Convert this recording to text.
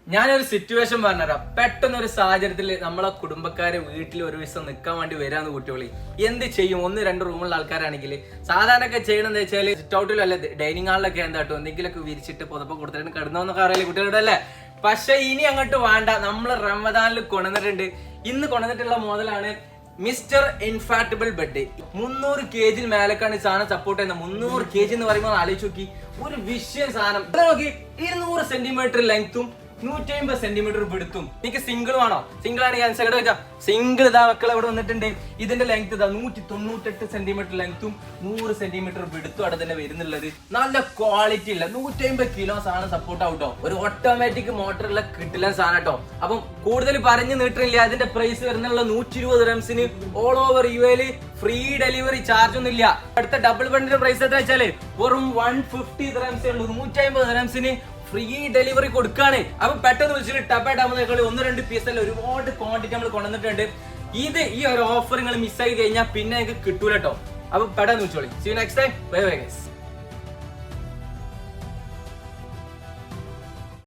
ഞാനൊരു സിറ്റുവേഷൻ പറഞ്ഞുതരാം. പെട്ടെന്നൊരു സാഹചര്യത്തിൽ നമ്മളെ കുടുംബക്കാരെ വീട്ടിൽ ഒരു ദിവസം നിൽക്കാൻ വേണ്ടി വരാന്ന് കുട്ടികളി എന്ത് ചെയ്യും? 1-2 റൂമുള്ള ആൾക്കാരാണെങ്കിൽ സാധാരണ ഒക്കെ ചെയ്യണമെന്ന് വെച്ചാൽ സിറ്റ് ഔട്ടിലും അല്ലെ ഡൈനിങ് ഹാളിലൊക്കെ എന്താട്ടോ എന്തെങ്കിലുമൊക്കെ വിരിച്ചിട്ട് പുതപ്പം കൊടുത്തിട്ട് കിടന്നോന്നൊക്കെ അറിയില്ല കുട്ടികളുടെ അല്ലേ. പക്ഷെ ഇനി അങ്ങോട്ട് വേണ്ട. നമ്മൾ റമദാനിൽ കൊണ്ടുവന്നിട്ടുണ്ട്. ഇന്ന് കൊണ്ടുവന്നിട്ടുള്ള മോഡലാണ് മിസ്റ്റർ ഇൻഫാറ്റബിൾ ബെഡ്. 300 kg മേലേക്കാണ് ഈ സാധനം സപ്പോർട്ട് ചെയ്യുന്നത്. 300 kg എന്ന് പറയുമ്പോൾ ആലോചിച്ച് നോക്കി, ഒരു വിഷയം സാധനം. നോക്കി 200 cm ലെങ്ത്തും 150 cm പിടുത്തും. എനിക്ക് സിംഗിൾ വേണോ? സിംഗിൾ ആണെങ്കിൽ സിംഗിൾ ഇതാ മക്കളെ ഇവിടെ വന്നിട്ടുണ്ട്. ഇതിന്റെ ലെങ്ത് ഇതാ 198 cm ലെങ്ത്തും 100 cm പിടുത്തും അവിടെ തന്നെ വരുന്നുള്ളത്. നല്ല ക്വാളിറ്റി ഉള്ള 150 kg സാധനം സപ്പോർട്ട് ആവട്ടോ. ഒരു ഓട്ടോമാറ്റിക് മോട്ടറുള്ള കിട്ടില്ല സാധനം കേട്ടോ. അപ്പം കൂടുതൽ പറഞ്ഞു നീട്ടില്ല. അതിന്റെ പ്രൈസ് വരുന്നുള്ള 120 dirhamsന് all over UAE free delivery charge ഒന്നും ഇല്ല. അടുത്ത ഡബിൾ ബണ്ടിന്റെ പ്രൈസ് എത്ര വെച്ചാല് വെറും 150 dirhams ഉള്ളൂ. 150 dirhamsന് ഫ്രീ ഡെലിവറി കൊടുക്കാണ്. അപ്പൊ പെട്ടെന്ന് വിളിച്ചിട്ട് ടപ്പായിട്ടാകുമ്പോൾ 1-2 പീസ് അല്ല ഒരുപാട് ക്വാണ്ടിറ്റി നമ്മൾ കൊണ്ടുവന്നിട്ടുണ്ട്. ഈ ഒരു ഓഫർ നിങ്ങൾ മിസ്സായി കഴിഞ്ഞാൽ പിന്നെ കിട്ടൂല കേട്ടോ. അപ്പൊ പെട്ടെന്ന് വിളിച്ചോളി. See you next time. Bye bye guys.